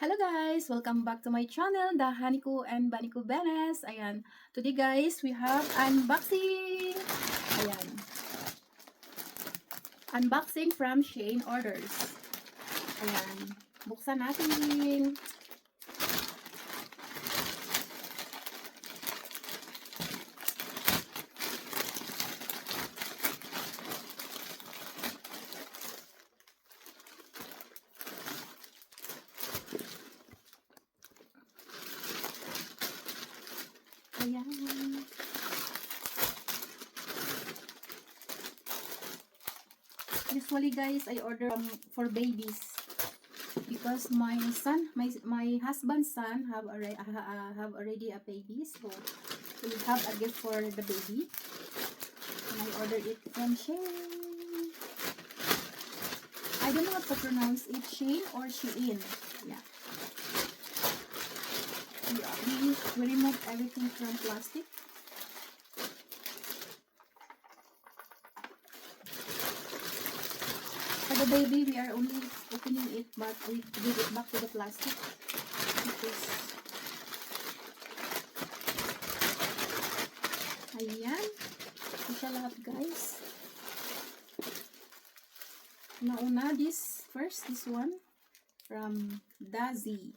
Hello guys! Welcome back to my channel, the Haniko and Baniko Benes. Ayan. Today guys, we have unboxing. Ayan. Unboxing from Shein Orders. Ayan. Buksan natin. Ayan. Usually guys, I order for babies because my husband's son have already a baby, so we have a gift for the baby. And I ordered it from Shein. I don't know how to pronounce it, Shein or Shein. Yeah. We remove everything from plastic. For the baby, we are only opening it, but we give it back to the plastic. Because, ayan. Ito siya lahat, guys. Nauna, this one from Dazi.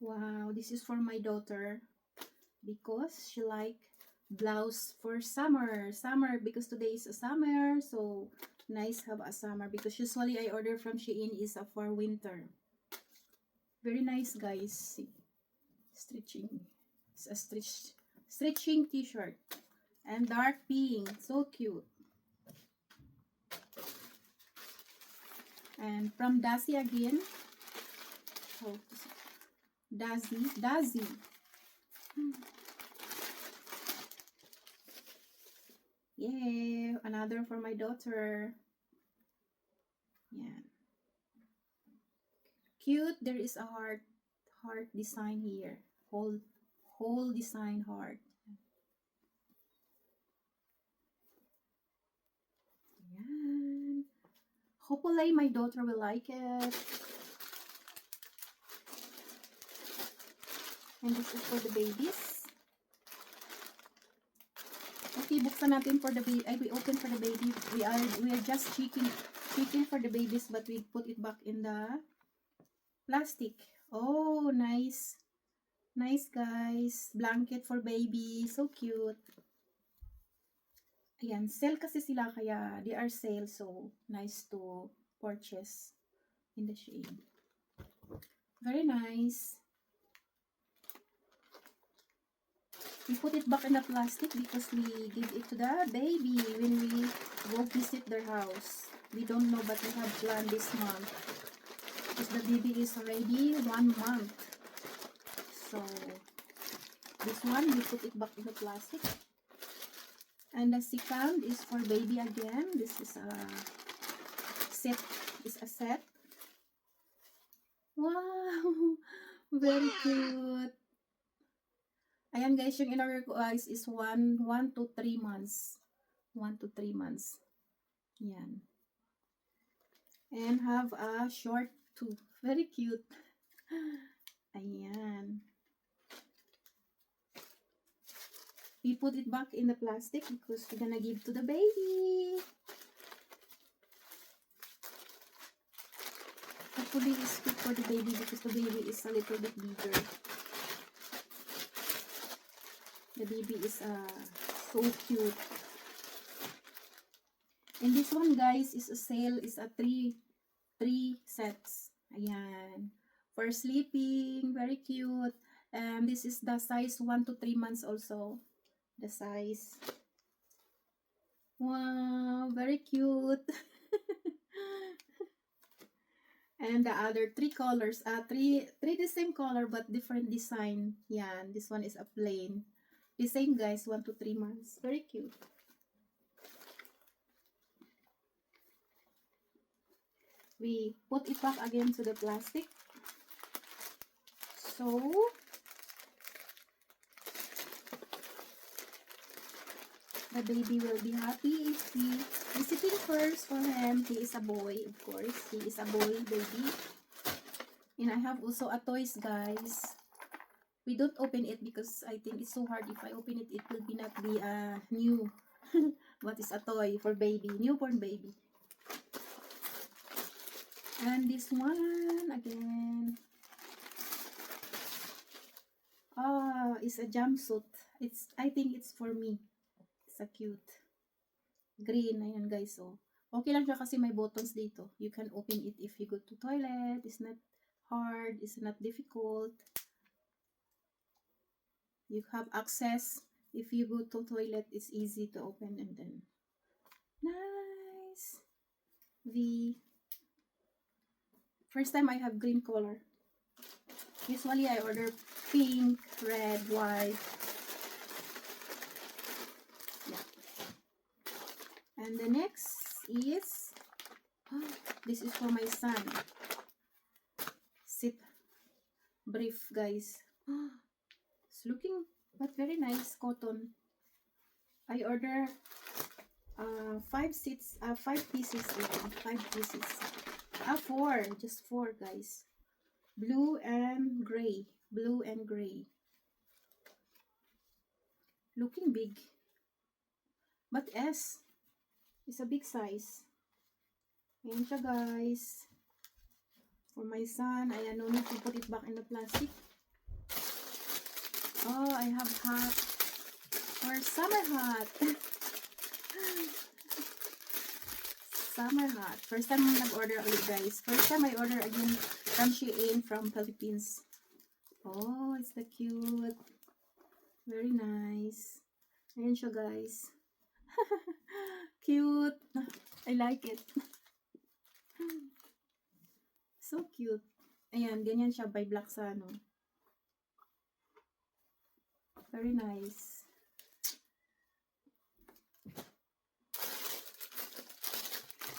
Wow, this is for my daughter because she like blouse for summer because today is a summer, so nice have a summer because usually I order from Shein is a for winter. Very nice guys. See, stretching. It's a stretching t-shirt and dark pink, so cute. And from Dazi again. Oh, Dazi. Yeah, another for my daughter. Yeah. Cute. There is a heart design here. Whole design heart. Yan. Hopefully my daughter will like it. And this is for the babies. Okay, buksan natin for the baby. We open for the baby. We are just checking for the babies, but we put it back in the plastic. Oh, nice. Nice guys. Blanket for baby. So cute. Ayan, sale kasi sila kaya they are sale, so nice to purchase in the Shein. Very nice. We put it back in the plastic because we give it to the baby when we go visit their house. We don't know, but we have planned this month because the baby is already 1 month. So this one we put it back in the plastic. And the second is for baby again. This is a set. Wow, very cute. Ayan guys, yung in-order ko guys is 1 to 3 months. 1 to 3 months. Yan. And have a short tooth. Very cute. Ayan. We put it back in the plastic because we're gonna give to the baby. Hopefully it's good for the baby because the baby is a little bit bigger. The baby is so cute. And this one guys is a sale, is a 3 sets. Ayan. For sleeping, very cute. And this is the size 1 to 3 months also. The size. Wow, very cute. And the other 3 colors, three the same color but different design. Yan, this one is a plain. The same guys, 1 to 3 months. Very cute. We put it back again to the plastic. So The baby will be happy if we visiting first for him. He is a boy, of course. He is a boy baby. And I have also a toys, guys. We don't open it because I think it's so hard. If I open it, it will be not be new. What is a toy for baby? Newborn baby. And this one again. It's a jumpsuit. I think it's for me. It's a cute. Green. Ayan guys. So, okay lang siya kasi may buttons dito. You can open it if you go to toilet. It's not hard. It's not difficult. You have access. If you go to toilet, it's easy to open and then. Nice. First time I have green color. Usually I order pink, red, white. Yeah. And the next is, this is for my son. Sit brief, guys. It's looking but very nice cotton. I order 5 pieces, I think, 5 pieces. 4, just 4, guys. Blue and gray. Looking big. But S is a big size. Ayan siya, guys. For my son, I no need to put it back in the plastic. Oh, I have hat. For summer hat. Summer hat. First time nag-order ulit, guys. First time I order again from Shein from Philippines. Oh, it's the cute. Very nice. Ayan siya, guys. Cute. I like it. So cute. Ayan, ganyan siya by Black Sano. Very nice.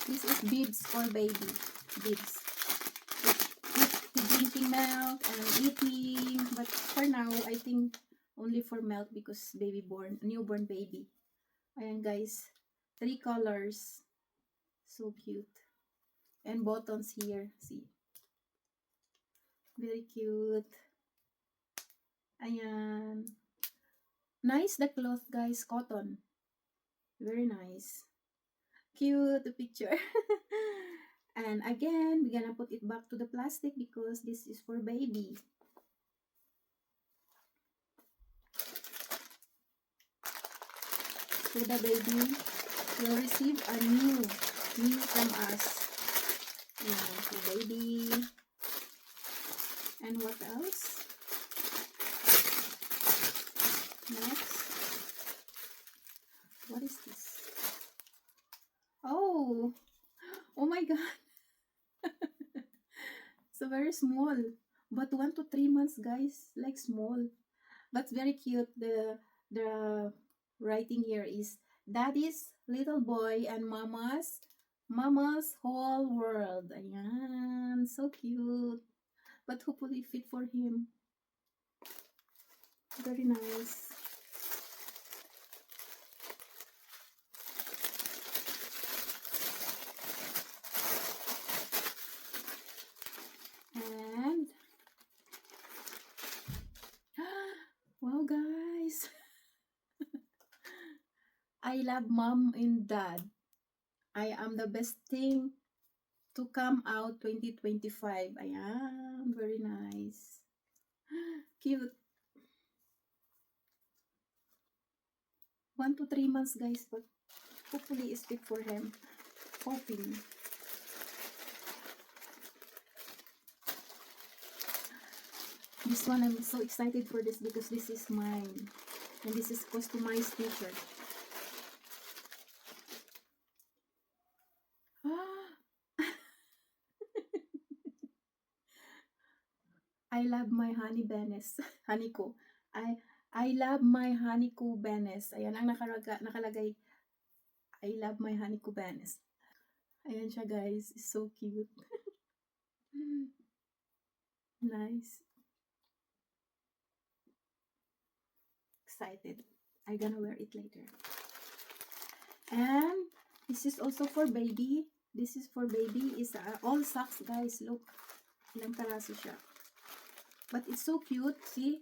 This is bibs for baby. Bibs. With drinking milk and eating. But for now, I think only for milk because newborn baby. Ayan guys. 3 colors. So cute. And buttons here. See. Very cute. Ayan. Nice the cloth, guys. Cotton. Very nice. Cute the picture. And again, we're gonna put it back to the plastic because this is for baby. So the baby will receive a new from us. Yeah, so baby. And what else? Next. What is this? Oh my god. So very small, but 1 to 3 months, guys, like small, but very cute. The writing here is daddy's little boy and mama's whole world. Ayan, so cute, but hopefully fit for him. Very nice. And wow, guys. I love mom and dad. I am the best thing to come out 2025. Ayan, very nice. Cute. 1 to 3 months, guys, but hopefully it's fit for him. Hoping. This one, I'm so excited for this because this is mine. And this is customized t-shirt. I love my honey benes. Honey ko. I love my honey ko benes. Ayan ang nakalagay. I love my honey ko benes. Ayan siya, guys. It's so cute. Nice. Excited. I'm gonna wear it later. And this is also for baby. This is for baby. Is all socks, guys. Look, ilang peraso siya. But it's so cute. See?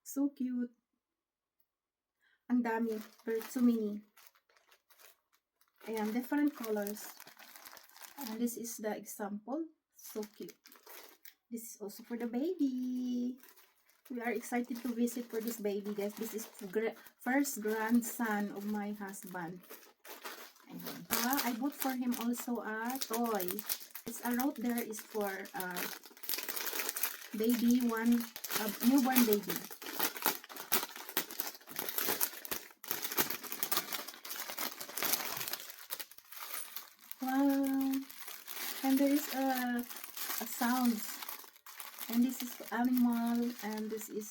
So cute. Ang dami. But so many. Ayan, different colors. And this is the example. So cute. This is also for the baby. We are excited to visit for this baby, guys. This is first grandson of my husband. Ayan. I bought for him also a toy. It's a rope there is for baby, newborn baby. Wow. And there is a sounds. And this is animal, and this is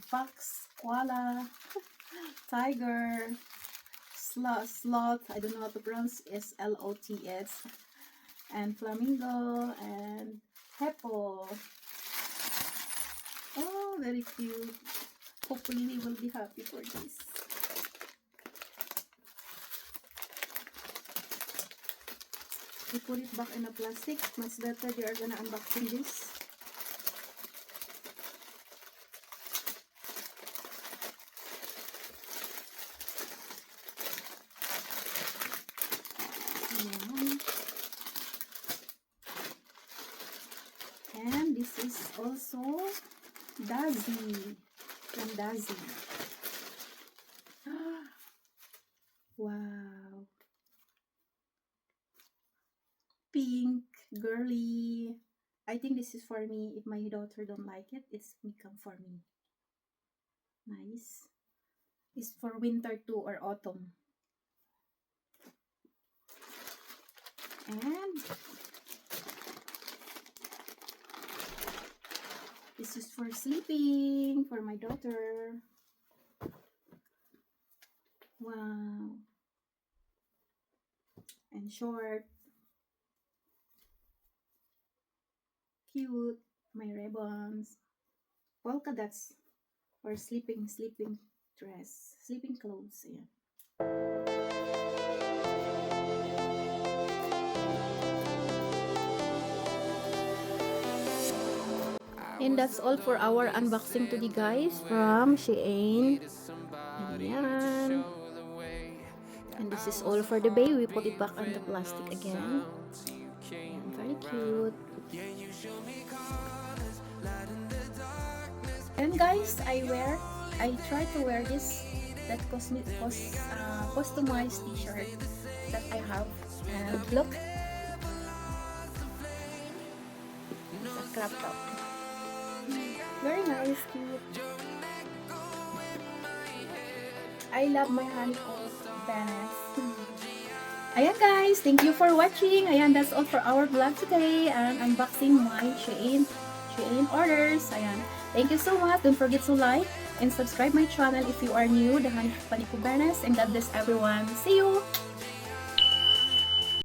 fox, koala, tiger, sloth, I don't know how to pronounce, S-L-O-T-S, and flamingo, and hippo. Oh, very cute. Hopefully he will be happy for this. We put it back in a plastic. Much better they are gonna unboxing this. And this is also Daisy from Daisy. Wow, pink, girly. I think this is for me. If my daughter don't like it, it's become for me. Nice. It's for winter too, or autumn. And this is for sleeping for my daughter. Wow. And short. Cute. My ribbons. Polka dots for sleeping dress. Sleeping clothes. Yeah. And that's all for our unboxing today, guys, from Shein. Ayan. And this is all for the baby. We put it back on the plastic again. Ayan, very cute. And guys, I try to wear this customized t-shirt that I have. And look, it's a crop top. Very nice, cute. I love my honeycomb banners. Ayan guys, thank you for watching. Ayan, that's all for our vlog today. And unboxing my Shein orders. Ayan, thank you so much. Don't forget to like and subscribe my channel if you are new, the Honey Kubanas. And God bless everyone. See you!